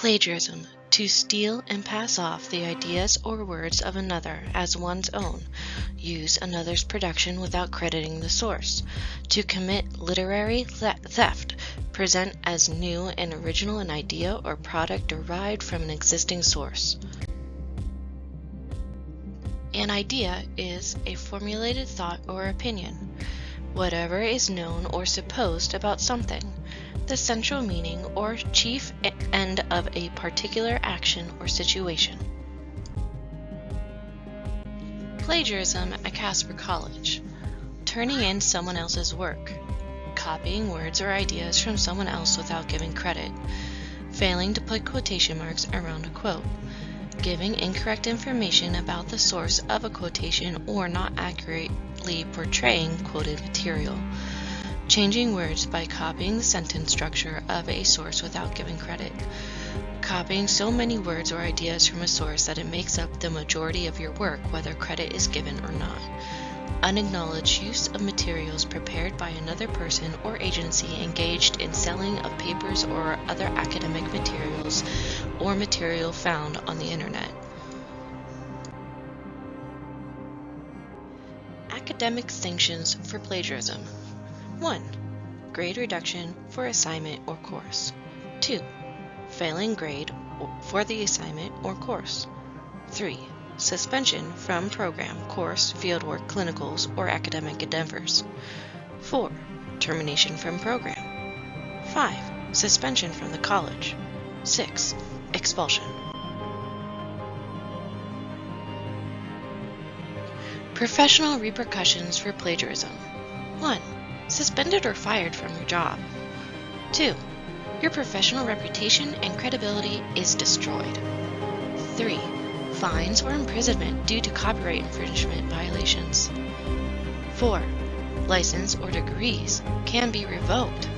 Plagiarism, to steal and pass off the ideas or words of another as one's own, use another's production without crediting the source, to commit literary theft, present as new and original an idea or product derived from an existing source. An idea is a formulated thought or opinion, whatever is known or supposed about something, the central meaning or chief end of a particular action or situation. Plagiarism at Casper College. Turning in someone else's work. Copying words or ideas from someone else without giving credit. Failing to put quotation marks around a quote. Giving incorrect information about the source of a quotation or not accurately portraying quoted material. Changing words by copying the sentence structure of a source without giving credit. Copying so many words or ideas from a source that it makes up the majority of your work whether credit is given or not. Unacknowledged use of materials prepared by another person or agency engaged in selling of papers or other academic materials or material found on the internet. Academic sanctions for plagiarism. 1. Grade reduction for assignment or course. 2. Failing grade for the assignment or course. 3. Suspension from program, course, fieldwork, clinicals, or academic endeavors. 4. Termination from program. 5. Suspension from the college. 6. Expulsion. Professional repercussions for plagiarism. 1. Suspended or fired from your job. 2. Your professional reputation and credibility is destroyed. 3. Fines or imprisonment due to copyright infringement violations. 4. License or degrees can be revoked.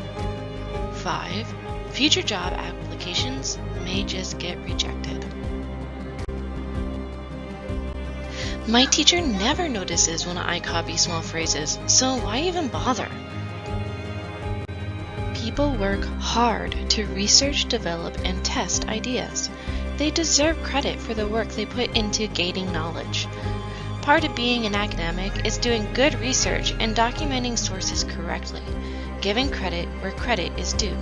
5. Future job applications may just get rejected. My teacher never notices when I copy small phrases, so why even bother? People work hard to research, develop, and test ideas. They deserve credit for the work they put into gaining knowledge. Part of being an academic is doing good research and documenting sources correctly, giving credit where credit is due.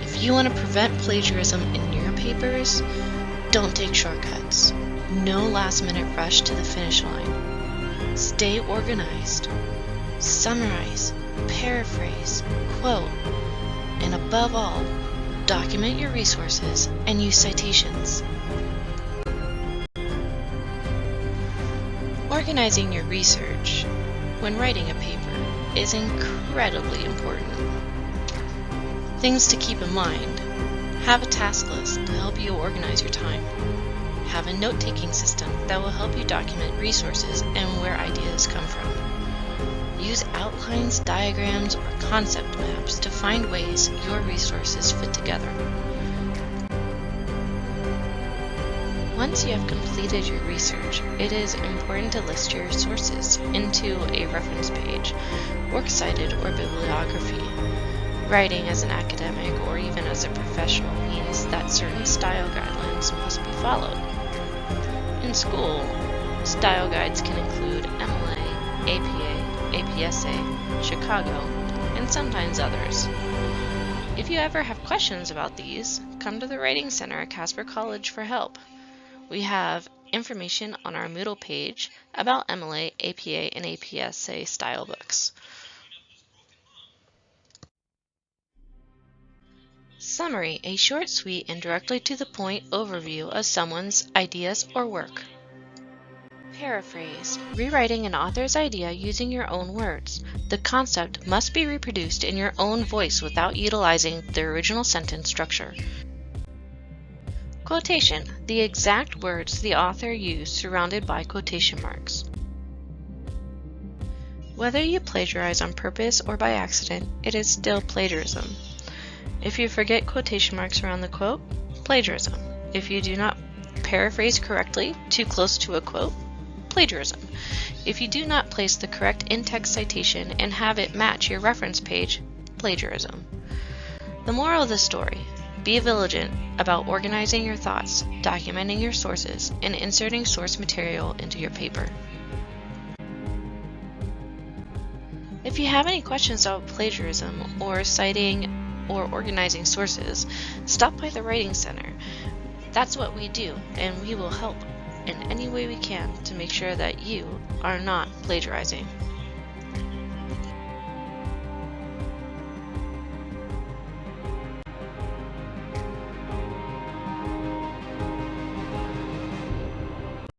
If you want to prevent plagiarism in your papers, don't take shortcuts. No last-minute rush to the finish line. Stay organized. Summarize, paraphrase, quote, and above all, document your resources and use citations. Organizing your research when writing a paper is incredibly important. Things to keep in mind. Have a task list to help you organize your time. Have a note-taking system that will help you document resources and where ideas come from. Use outlines, diagrams, or concept maps to find ways your resources fit together. Once you have completed your research, it is important to list your sources into a reference page, works cited, or bibliography. Writing as an academic or even as a professional means that certain style guidelines must be followed. In school, style guides can include MLA, APA, APSA, Chicago, and sometimes others. If you ever have questions about these, come to the Writing Center at Casper College for help. We have information on our Moodle page about MLA, APA, and APSA style books. Summary, a short, sweet, and directly to the point overview of someone's ideas or work. Paraphrase, rewriting an author's idea using your own words. The concept must be reproduced in your own voice without utilizing the original sentence structure. Quotation, the exact words the author used surrounded by quotation marks. Whether you plagiarize on purpose or by accident, it is still plagiarism. If you forget quotation marks around the quote, plagiarism. If you do not paraphrase correctly, too close to a quote, Plagiarism. If you do not place the correct in-text citation and have it match your reference page, plagiarism. The moral of the story: be vigilant about organizing your thoughts, documenting your sources, and inserting source material into your paper. If you have any questions about plagiarism or citing or organizing sources, stop by the Writing Center. That's what we do, and we will help in any way we can to make sure that you are not plagiarizing.